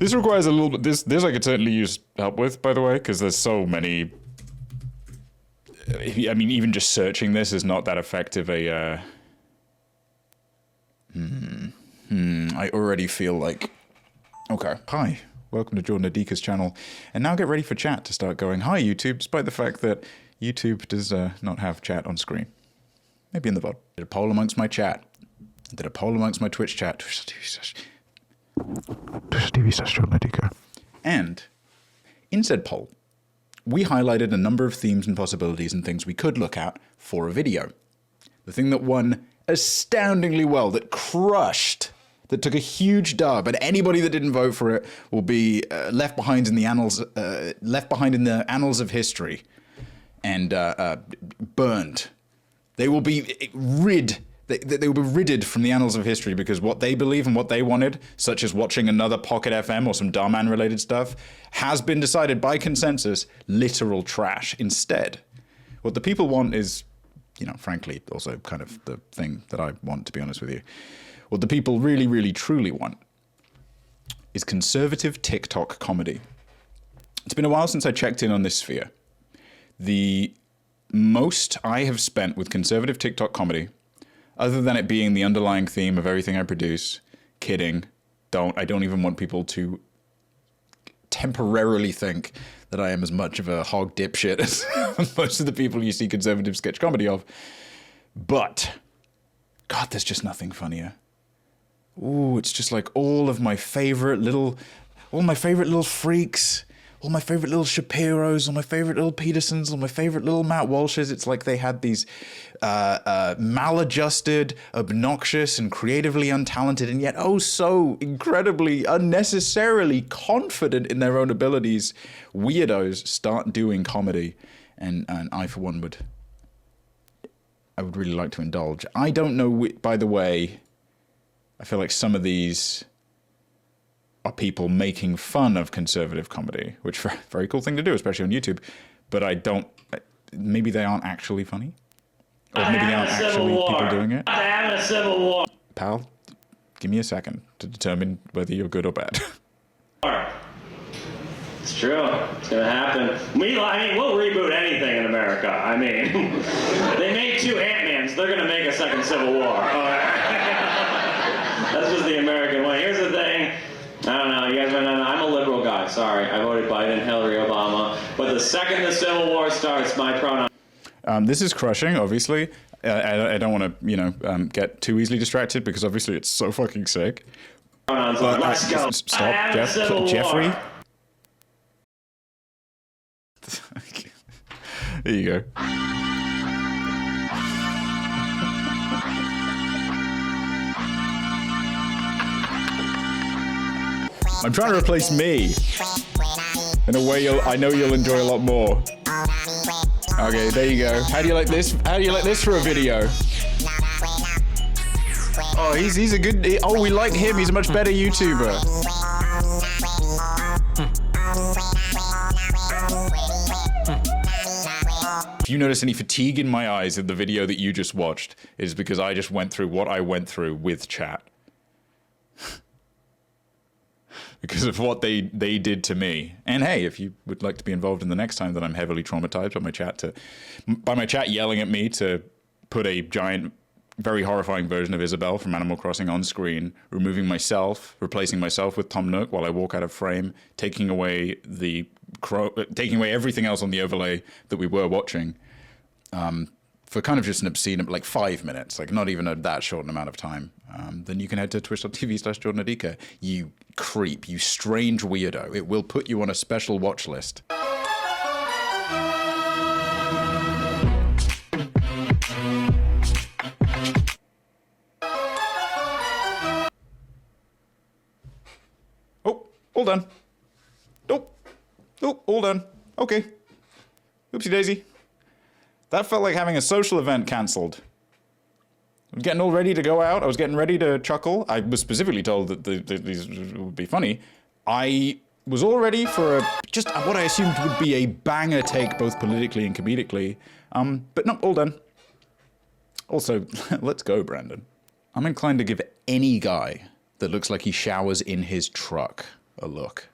This requires a little bit. This I could certainly use help with, by the way, because there's so many. I mean, even just searching this is not that effective. I already feel like. Okay. Hi. Welcome to Jordan Adika's channel. And now get ready for chat to start going. Hi, YouTube, despite the fact that YouTube does not have chat on screen. Maybe in the VOD. Did a poll amongst my chat. Did a poll amongst my Twitch chat. Twitch.tv/Jordan. And in said poll, we highlighted a number of themes and possibilities and things we could look at for a video. The thing that won astoundingly well, that crushed, that took a huge dub, and anybody that didn't vote for it will be left behind in the annals of history and burned. They will be They will be ridded from the annals of history because what they believe and what they wanted, such as watching another Pocket FM or some Darman related stuff, has been decided by consensus literal trash. Instead, what the people want is, you know, frankly, also kind of the thing that I want, to be honest with you. What the people really, really, truly want is conservative TikTok comedy. It's been a while since I checked in on this sphere. The most I have spent with conservative TikTok comedy, other than it being the underlying theme of everything I produce, kidding, I don't even want people to temporarily think that I am as much of a hog dipshit as most of the people you see conservative sketch comedy of. But, God, there's just nothing funnier. Ooh, it's just like all my favorite little freaks, all my favorite little Shapiros, all my favorite little Petersons, all my favorite little Matt Walshes. It's like they had these maladjusted, obnoxious, and creatively untalented, and yet oh so incredibly, unnecessarily confident in their own abilities weirdos start doing comedy. And I, for one, would really like to indulge. I don't know, by the way, I feel like some of these are people making fun of conservative comedy, which is a very cool thing to do, especially on YouTube. But maybe they aren't actually funny. Or maybe they aren't actually people doing it. I'm having a civil war. Pal, give me a second to determine whether you're good or bad. It's true. It's going to happen. We'll reboot anything in America. I mean, they made 2 Ant-Mans. They're going to make a second Civil War. That's just the American way. Here's the thing. I don't know. You guys might not know. I'm a liberal guy. Sorry. I voted Biden, Hillary, Obama. But the second the Civil War starts, my pronoun. This is crushing, obviously. I don't want to, get too easily distracted because obviously it's so fucking sick. Let's go. Stop, Jeffrey. There you go. I'm trying to replace me in a way I know you'll enjoy a lot more. Okay, there you go. How do you like this? How do you like this for a video? Oh, he's a good. We like him. He's a much better YouTuber. If you notice any fatigue in my eyes in the video that you just watched, it is because I just went through what I went through with chat. Because of what they did to me. And hey, if you would like to be involved in the next time that I'm heavily traumatized by my chat yelling at me to put a giant, very horrifying version of Isabelle from Animal Crossing on screen, replacing myself with Tom Nook while I walk out of frame, taking away everything else on the overlay that we were watching, for kind of just an obscene, like 5 minutes, like not even that short an amount of time, then you can head to twitch.tv/Jordan Adika. You creep, you strange weirdo. It will put you on a special watch list. Oh, all done. Oh, all done. Okay. Oopsie daisy. That felt like having a social event cancelled. I was getting all ready to go out. I was getting ready to chuckle. I was specifically told that these would be funny. I was all ready for just what I assumed would be a banger take, both politically and comedically. But no, all done. Also, let's go, Brandon. I'm inclined to give any guy that looks like he showers in his truck a look.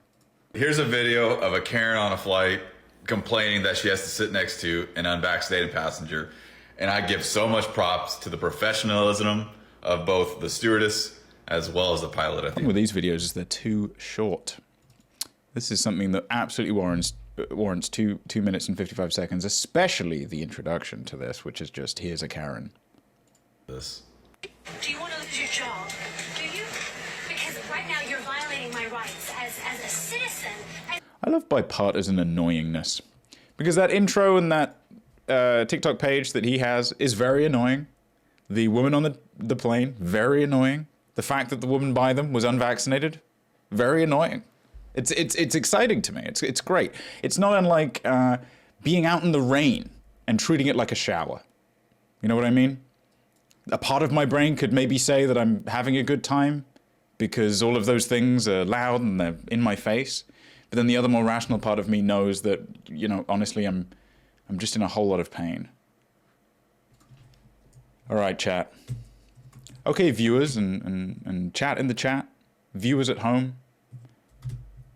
Here's a video of a Karen on a flight complaining that she has to sit next to an unvaccinated passenger. And I give so much props to the professionalism of both the stewardess as well as the pilot. I think with these videos is they're too short. This is something that absolutely warrants 2 minutes and 55 seconds, especially the introduction to this, which is just, here's a Karen. this. Do you want to lose your job? Do you? Because right now you're violating my rights as a citizen. I love bipartisan annoyingness, because that intro and that TikTok page that he has is very annoying. The woman on the plane, very annoying. The fact that the woman by them was unvaccinated, very annoying. It's exciting to me. It's great. It's not unlike being out in the rain and treating it like a shower. You know what I mean? A part of my brain could maybe say that I'm having a good time because all of those things are loud and they're in my face. But then the other more rational part of me knows that, you know, honestly, I'm just in a whole lot of pain. All right, chat. Okay, viewers and chat in the chat. Viewers at home.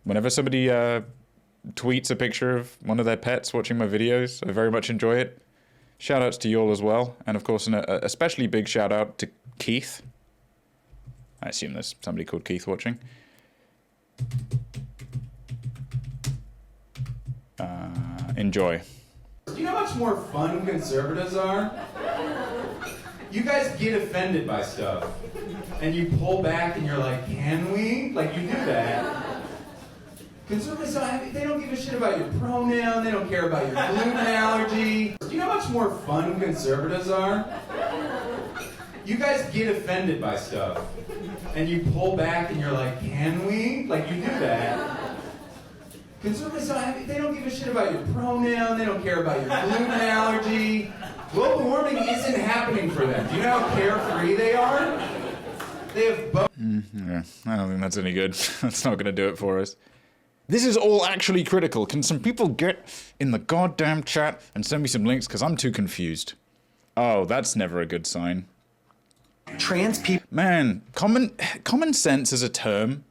Whenever somebody tweets a picture of one of their pets watching my videos, I very much enjoy it. Shout outs to you all as well. And of course, an especially big shout out to Keith. I assume there's somebody called Keith watching. Enjoy. Do you know how much more fun conservatives are? You guys get offended by stuff. And you pull back and you're like, can we? Like, you do that. Conservatives, they don't give a shit about your pronoun. They don't care about your gluten allergy. Do you know how much more fun conservatives are? You guys get offended by stuff. And you pull back and you're like, can we? Like, you do that. Conservatives, they don't give a shit about your pronoun. They don't care about your gluten allergy. Global warming isn't happening for them. Do you know how carefree they are? They have both. Yeah, I don't think that's any good. That's not going to do it for us. This is all actually critical. Can some people get in the goddamn chat and send me some links? Because I'm too confused. Oh, that's never a good sign. Trans people. Man, common sense as a term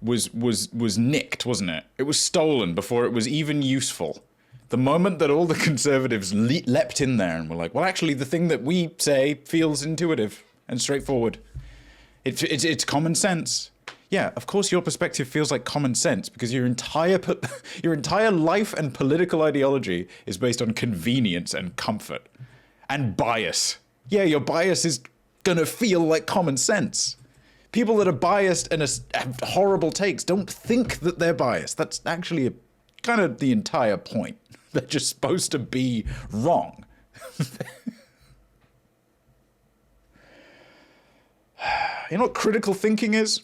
was nicked, wasn't it? It was stolen before it was even useful. The moment that all the conservatives leapt in there and were like, well, actually, the thing that we say feels intuitive and straightforward. It's common sense. Yeah, of course your perspective feels like common sense because your entire life and political ideology is based on convenience and comfort and bias. Yeah, your bias is gonna feel like common sense. People that are biased and have horrible takes don't think that they're biased. That's actually kind of the entire point. They're just supposed to be wrong. You know what critical thinking is?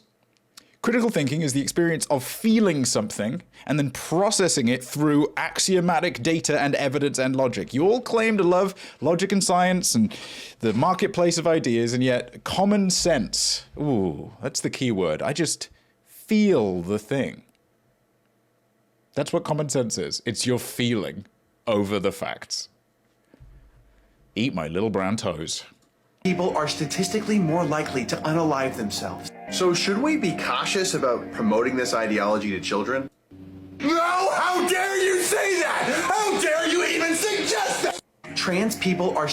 Critical thinking is the experience of feeling something and then processing it through axiomatic data and evidence and logic. You all claim to love logic and science and the marketplace of ideas, and yet common sense, ooh, that's the key word. I just feel the thing. That's what common sense is. It's your feeling over the facts. Eat my little brown toes. People are statistically more likely to unalive themselves. So should we be cautious about promoting this ideology to children? No! How dare you say that? How dare you even suggest that? Trans people are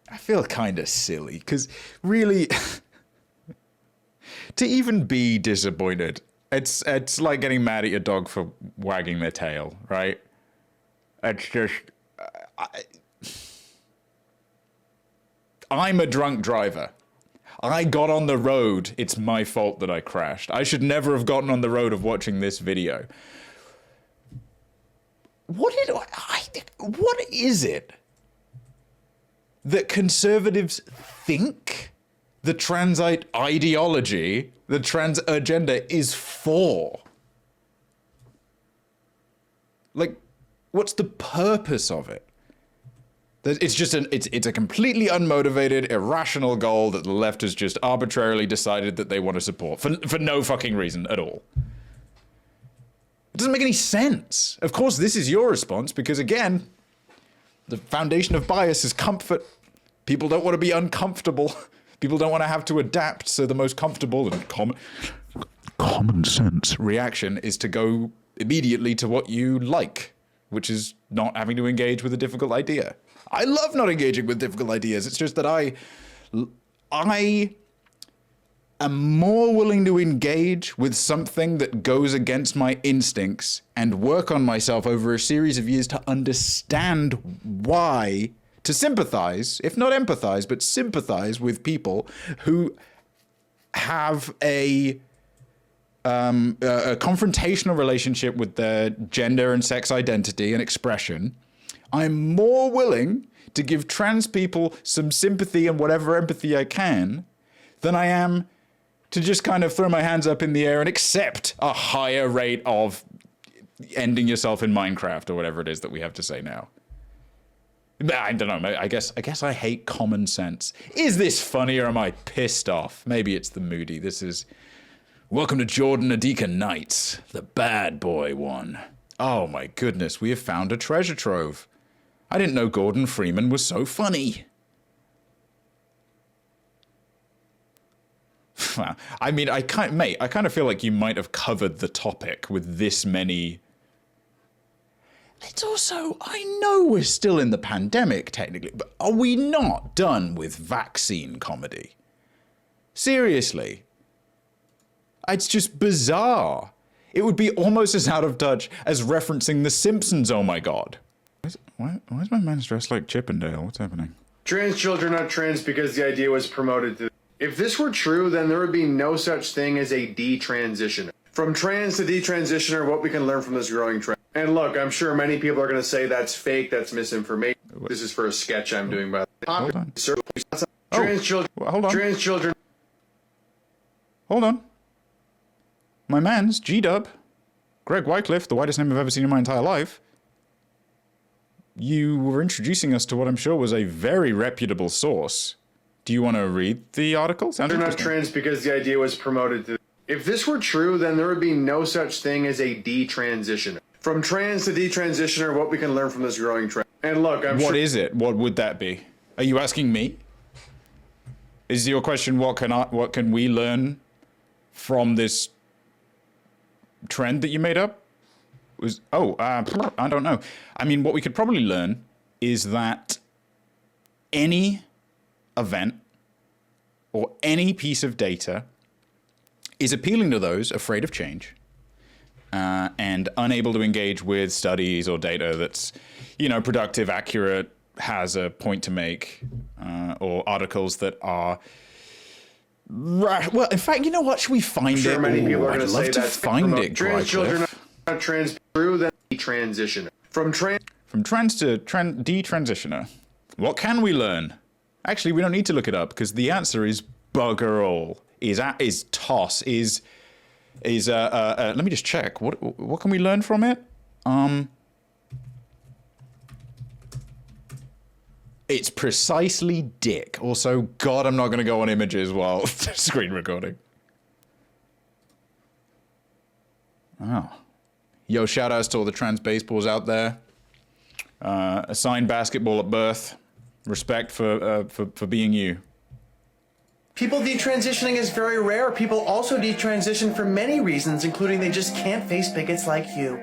I feel kind of silly, because really, to even be disappointed, it's like getting mad at your dog for wagging their tail, right? It's just... I'm a drunk driver. I got on the road. It's my fault that I crashed. I should never have gotten on the road of watching this video. What is it that conservatives think the trans ideology, the trans agenda is for? Like, what's the purpose of it? It's just it's a completely unmotivated, irrational goal that the left has just arbitrarily decided that they want to support for no fucking reason at all. It doesn't make any sense. Of course, this is your response because, again, the foundation of bias is comfort. People don't want to be uncomfortable. People don't want to have to adapt, so the most comfortable and common sense reaction is to go immediately to what you like, which is not having to engage with a difficult idea. I love not engaging with difficult ideas. It's just that I am more willing to engage with something that goes against my instincts and work on myself over a series of years to understand why, to sympathize, if not empathize, but sympathize with people who have a confrontational relationship with their gender and sex identity and expression. I'm more willing to give trans people some sympathy and whatever empathy I can than I am to just kind of throw my hands up in the air and accept a higher rate of ending yourself in Minecraft or whatever it is that we have to say now. I don't know. I guess I hate common sense. Is this funny or am I pissed off? Maybe it's the moody. This is welcome to Jordan Adika Nights, the bad boy one. Oh my goodness, we have found a treasure trove. I didn't know Gordon Freeman was so funny. I mean, I kind of feel like you might have covered the topic with this many. It's also, I know we're still in the pandemic technically, but are we not done with vaccine comedy? Seriously. It's just bizarre. It would be almost as out of touch as referencing The Simpsons, oh my god. Why is my man dressed like Chippendale? What's happening? Trans children are not trans because the idea was promoted to. If this were true, then there would be no such thing as a detransitioner. From trans to detransitioner, what we can learn from this growing trend. And look, I'm sure many people are going to say that's fake, that's misinformation. This is for a sketch I'm doing by the way. Hold on. Trans children. Hold on. Trans children. Hold on. My man's G-Dub, Greg Wycliffe, the whitest name I've ever seen in my entire life. You were introducing us to what I'm sure was a very reputable source. Do you want to read the article? They're not trans because the idea was promoted to. If this were true, then there would be no such thing as a detransitioner. From trans to detransitioner, what we can learn from this growing trend. And look, What is it? What would that be? Are you asking me? Is your question what can we learn from this trend that you made up? I don't know. I mean, what we could probably learn is that any event or any piece of data is appealing to those afraid of change and unable to engage with studies or data that's, productive, accurate, has a point to make, or articles that are. Well, in fact, you know what? Should we find it? Many people are going to say to that's find it. Trans children are not trans through the transition. From trans to detransitioner. What can we learn? Actually, we don't need to look it up because the answer is bugger all. Is toss. Let me just check. What can we learn from it? It's precisely dick. Also, God, I'm not going to go on images while screen recording. Oh. Yo, shout outs to all the trans baseballs out there. Assigned basketball at birth. Respect for being you. People detransitioning is very rare. People also detransition for many reasons, including they just can't face bigots like you.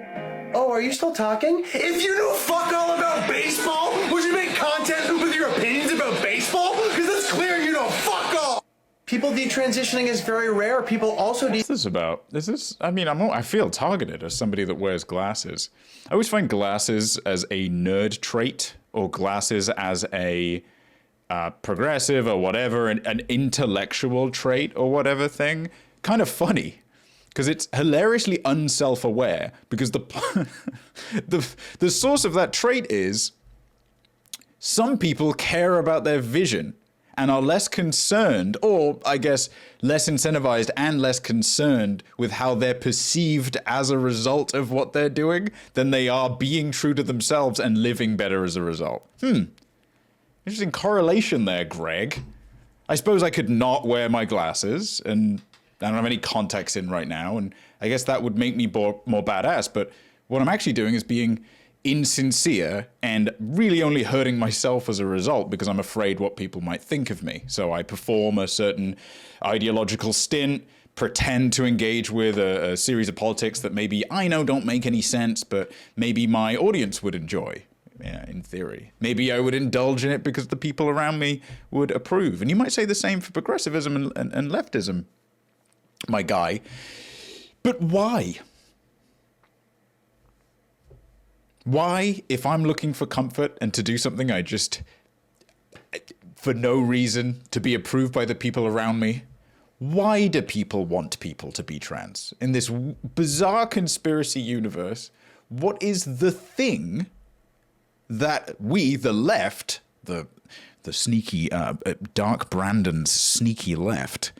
Oh, are you still talking? If you knew fuck all about baseball, would you make content with your opinions about baseball? Because it's clear you know fuck all. People detransitioning is very rare. People also What's this about? I feel targeted as somebody that wears glasses. I always find glasses as a nerd trait or glasses as a progressive or whatever, an intellectual trait or whatever thing, kind of funny. Because it's hilariously unself-aware. Because the source of that trait is some people care about their vision and are less concerned, or I guess less incentivized and less concerned with how they're perceived as a result of what they're doing than they are being true to themselves and living better as a result. Interesting correlation there, Greg. I suppose I could not wear my glasses and I don't have any contacts in right now, and I guess that would make me more badass, but what I'm actually doing is being insincere and really only hurting myself as a result because I'm afraid what people might think of me. So I perform a certain ideological stint, pretend to engage with a series of politics that maybe I know don't make any sense, but maybe my audience would enjoy. Yeah, in theory. Maybe I would indulge in it because the people around me would approve. And you might say the same for progressivism and leftism, my guy. But why? Why, if I'm looking for comfort and to do something I just, for no reason, to be approved by the people around me, why do people want people to be trans? In this bizarre conspiracy universe, what is the thing that we, the left, the sneaky, Dark Brandon's sneaky left,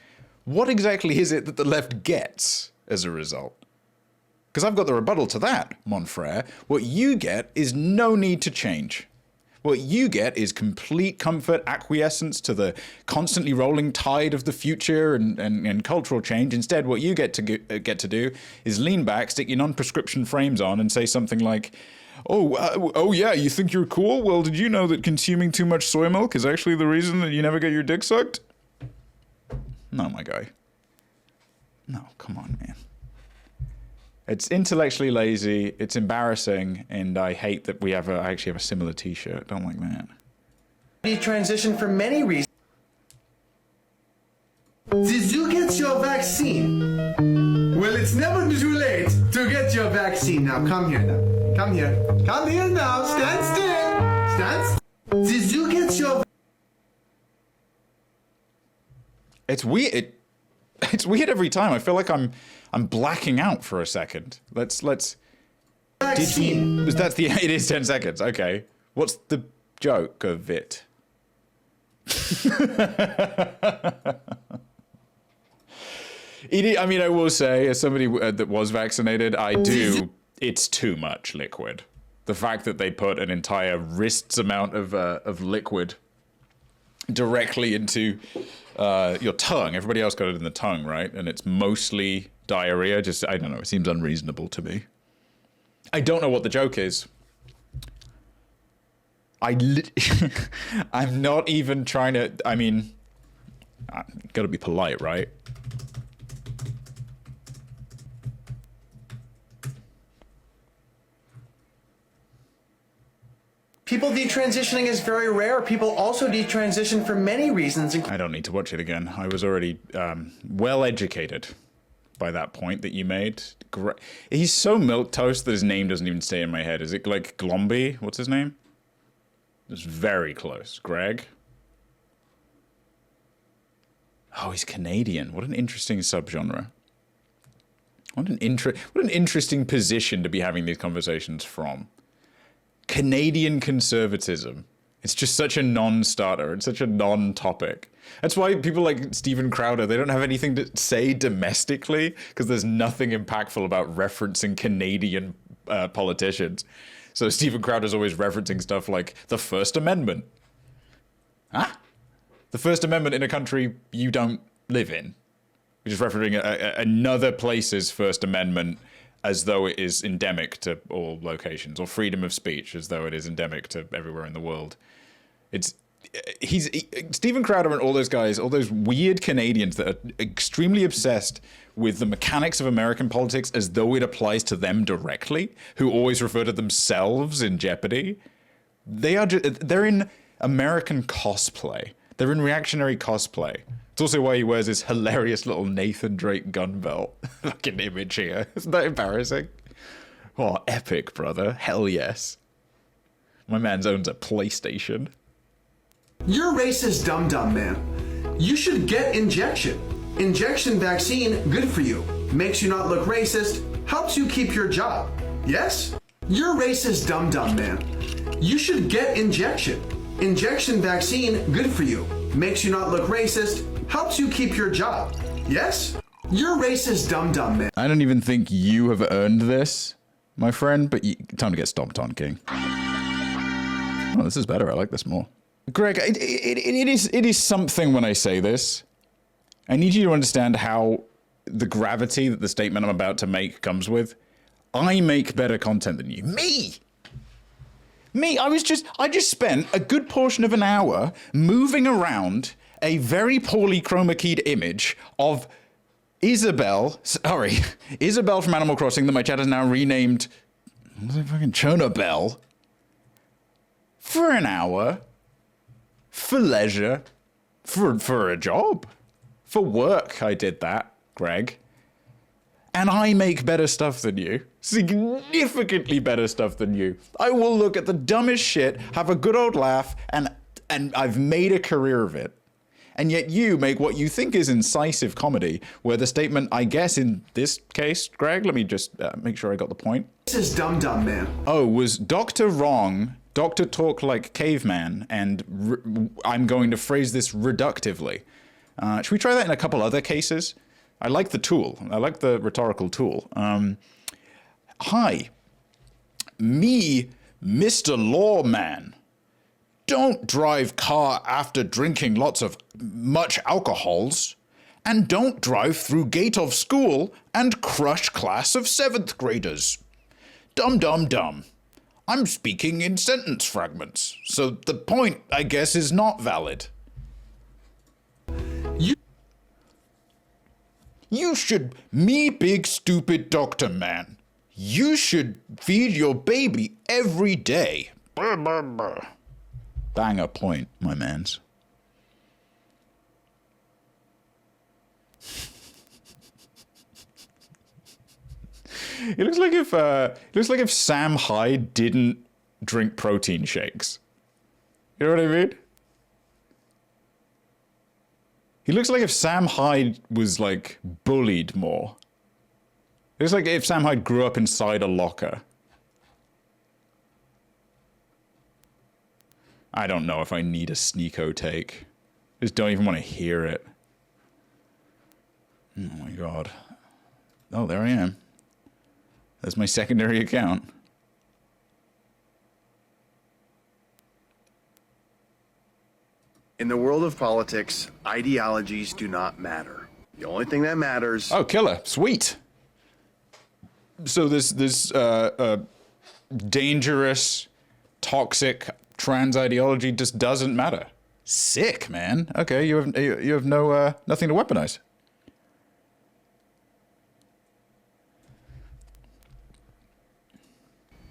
what exactly is it that the left gets as a result? Because I've got the rebuttal to that, mon frere. What you get is no need to change. What you get is complete comfort, acquiescence to the constantly rolling tide of the future and cultural change. Instead, what you get to do is lean back, stick your non-prescription frames on and say something like, oh yeah, you think you're cool? Well, did you know that consuming too much soy milk is actually the reason that you never get your dick sucked? No, my guy. No, come on, man. It's intellectually lazy, it's embarrassing, and I hate that I actually have a similar t-shirt. Don't like that. Detransition for many reasons. Did you get your vaccine? Well, it's never too late to get your vaccine. Now, come here now. Come here. Come here now. Stand still. Stand still. Did you get your... It's weird. It's weird every time. I feel like I'm blacking out for a second. Let's. vaccine? It is 10 seconds. Okay. What's the joke of it? I mean, I will say, as somebody that was vaccinated, it's too much liquid. The fact that they put an entire wrist's amount of liquid directly into your tongue. Everybody else got it in the tongue, right? And it's mostly diarrhea. I don't know. It seems unreasonable to me. I don't know what the joke is. I'm not even trying to. I mean, got to be polite, right? People detransitioning is very rare. People also detransition for many reasons. I don't need to watch it again. I was already well educated by that point that you made. He's so milquetoast that his name doesn't even stay in my head. Is it like Glomby? What's his name? It's very close. Greg? Oh, he's Canadian. What an interesting subgenre. What an interesting position to be having these conversations from. Canadian conservatism. It's just such a non-starter. It's such a non-topic. That's why people like Steven Crowder, they don't have anything to say domestically because there's nothing impactful about referencing Canadian politicians. So Steven Crowder's always referencing stuff like the First Amendment. Huh? The First Amendment in a country you don't live in. We're just referencing another place's First Amendment as though it is endemic to all locations, or freedom of speech as though it is endemic to everywhere in the world. Steven Crowder and all those guys, all those weird Canadians that are extremely obsessed with the mechanics of American politics as though it applies to them directly, who always refer to themselves in jeopardy. They're in American cosplay. They're in reactionary cosplay. It's also why he wears this hilarious little Nathan Drake gun belt. Fucking image here. Isn't that embarrassing? Oh, epic, brother. Hell yes. My man owns a PlayStation. You're racist dum-dum, man. You should get injection. Injection vaccine, good for you. Makes you not look racist, helps you keep your job. Yes? You're racist dum-dum, man. You should get injection. Injection vaccine, good for you. Makes you not look racist, helps you keep your job. Yes? You're racist dum-dum, man. I don't even think you have earned this, my friend, but time to get stomped on, King. Oh, this is better. I like this more. Greg, it is something when I say this. I need you to understand how the gravity that the statement I'm about to make comes with. I make better content than you. Me! I just spent a good portion of an hour moving around a very poorly chroma keyed image of Isabelle from Animal Crossing that my chat has now renamed, what was it, fucking Chonabelle, for an hour, for leisure, for a job, for work. I did that, Greg. And I make better stuff than you. Significantly better stuff than you. I will look at the dumbest shit, have a good old laugh, and I've made a career of it. And yet you make what you think is incisive comedy, where the statement, I guess in this case, Greg, let me just make sure I got the point. This is Dum Dum Man. Oh, was Dr. wrong, Dr. talk like caveman, and I'm going to phrase this reductively. Should we try that in a couple other cases? I like the tool. I like the rhetorical tool. Hi, me, Mr. Lawman. Don't drive car after drinking lots of much alcohols. And don't drive through gate of school and crush class of 7th graders. Dum dum dum. I'm speaking in sentence fragments, so the point, I guess, is not valid. You should, me big stupid doctor man, you should feed your baby every day. Brr, brr, brr. Bang a point, my mans. It looks like if Sam Hyde didn't drink protein shakes. You know what I mean? He looks like if Sam Hyde was, like, bullied more. It looks like if Sam Hyde grew up inside a locker. I don't know if I need a Sneeko take. I just don't even want to hear it. Oh my god. Oh, there I am. That's my secondary account. In the world of politics, ideologies do not matter. The only thing that matters... Oh, killer. Sweet. So this dangerous, toxic trans ideology just doesn't matter. Sick, man. Okay, you have no nothing to weaponize.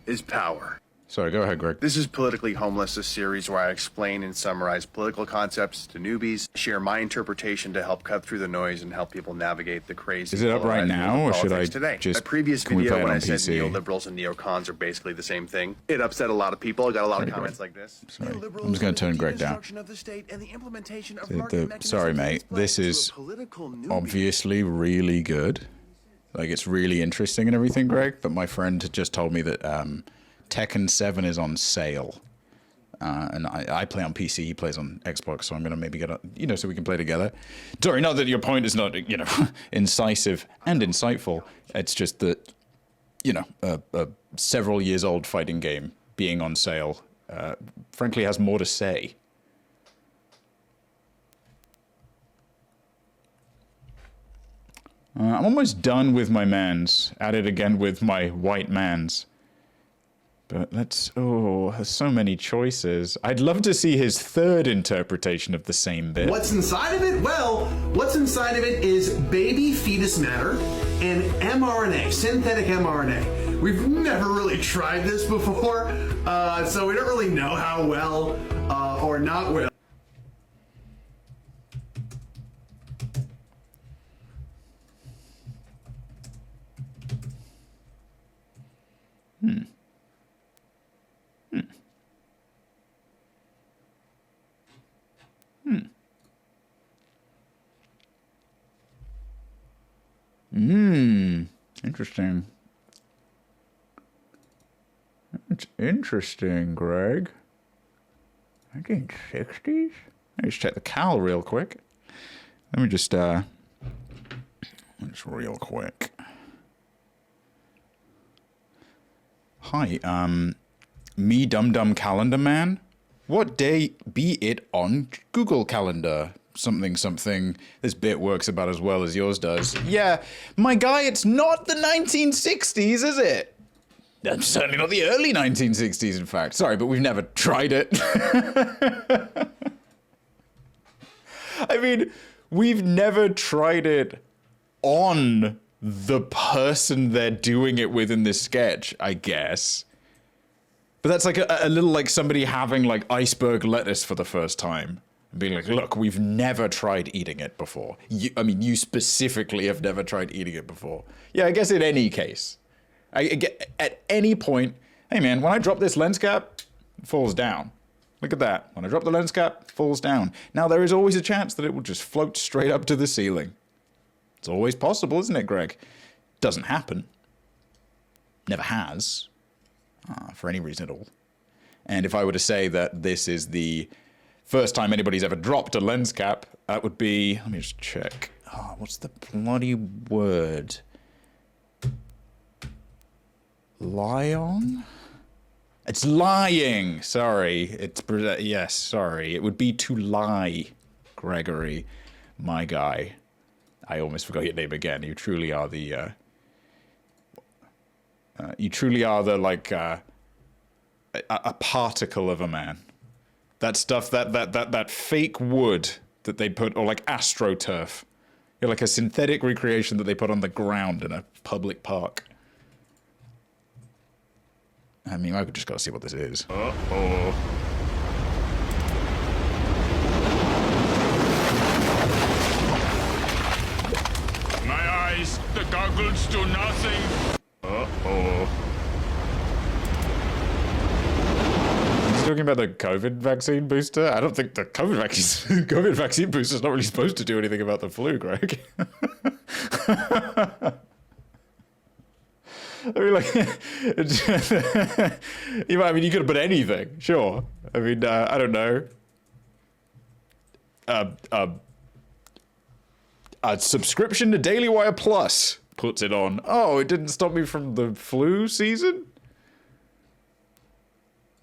is power. Sorry, go ahead, Greg. This is Politically Homeless, a series where I explain and summarize political concepts to newbies, share my interpretation to help cut through the noise and help people navigate the crazy. Is it up right now, or should I today? just... A previous can we video play it when on I said PC? neoliberals and neocons are basically the same thing. It upset a lot of people. I got a lot of comments like this. Sorry, I'm just going to turn Greg down. Sorry, mate. This is obviously really good. Like, it's really interesting and everything, Greg, but my friend just told me that Tekken 7 is on sale. And I play on PC, he plays on Xbox, so I'm going to maybe get a, so we can play together. Sorry, not that your point is not, incisive and insightful. It's just that, a several years old fighting game being on sale, frankly, has more to say. I'm almost done with my mans. At it again with my white mans. But there's so many choices. I'd love to see his third interpretation of the same bit. What's inside of it? Well, what's inside of it is baby fetus matter and mRNA, synthetic mRNA. We've never really tried this before, so we don't really know how well or not well. Interesting. It's interesting, Greg. 1960s? Let me just check the cal real quick. Let me just real quick. Hi, me dum calendar man. What day be it on Google Calendar? Something. This bit works about as well as yours does. Yeah, my guy, it's not the 1960s, is it? That's certainly not the early 1960s, in fact. Sorry, but we've never tried it. I mean, we've never tried it on the person they're doing it with in this sketch, I guess. But that's like a little like somebody having like iceberg lettuce for the first time. And being like, look, we've never tried eating it before. You specifically have never tried eating it before. Yeah, I guess in any case. At any point, hey man, when I drop this lens cap, it falls down. Look at that. When I drop the lens cap, it falls down. Now, there is always a chance that it will just float straight up to the ceiling. It's always possible, isn't it, Greg? Doesn't happen. Never has. For any reason at all. And if I were to say that this is the first time anybody's ever dropped a lens cap, that would be... Let me just check. Oh, what's the bloody word? Lie on? It's lying. Sorry. It's yes, sorry. It would be to lie, Gregory, my guy. I almost forgot your name again. You truly are the like a particle of a man. That stuff, that fake wood that they put, or like AstroTurf. You're like a synthetic recreation that they put on the ground in a public park. I mean, I just gotta see what this is. Uh-oh. My eyes, the goggles do nothing. Uh-oh. He's talking about the COVID vaccine booster? I don't think the COVID vaccine booster is not really supposed to do anything about the flu, Greg. I mean, like, you could have put anything, sure. I mean, I don't know. A subscription to Daily Wire Plus puts it on. Oh, it didn't stop me from the flu season?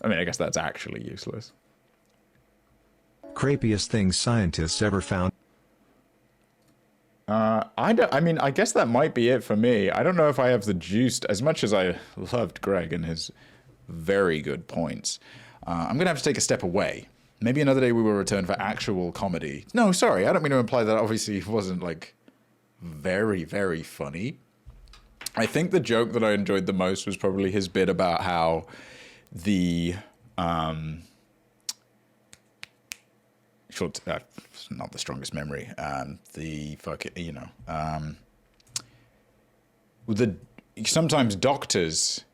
I mean, I guess that's actually useless. Creepiest things scientists ever found. I guess that might be it for me. I don't know if I have the juice, as much as I loved Greg and his very good points. I'm going to have to take a step away. Maybe another day we will return for actual comedy. No, sorry, I don't mean to imply that obviously it wasn't, like, very, very funny. I think the joke that I enjoyed the most was probably his bit about how the, not the strongest memory, sometimes doctors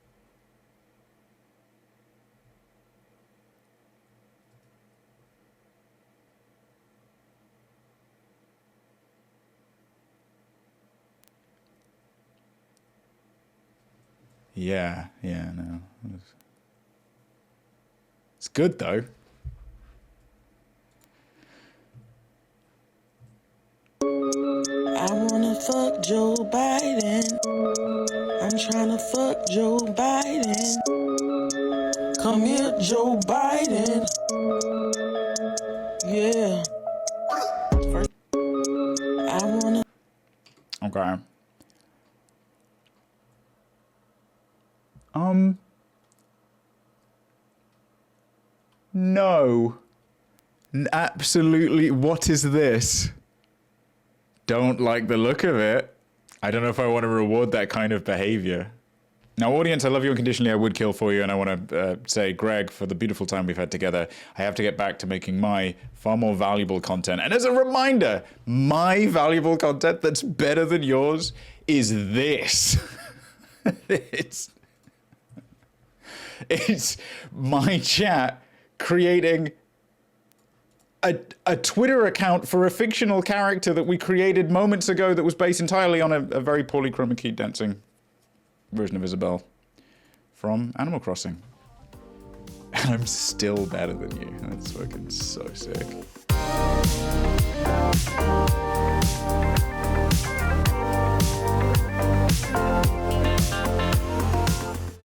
no. It's good though. I wanna fuck Joe Biden. I'm tryna fuck Joe Biden. Come here, Joe Biden. Yeah. I wanna. Okay. No. Absolutely. What is this? Don't like the look of it. I don't know if I want to reward that kind of behavior. Now, audience, I love you unconditionally. I would kill for you. And I want to say, Greg, for the beautiful time we've had together, I have to get back to making my far more valuable content. And as a reminder, my valuable content that's better than yours is this. It's my chat creating a Twitter account for a fictional character that we created moments ago that was based entirely on a very poorly chroma key dancing version of Isabelle from Animal Crossing. And I'm still better than you. That's fucking so sick.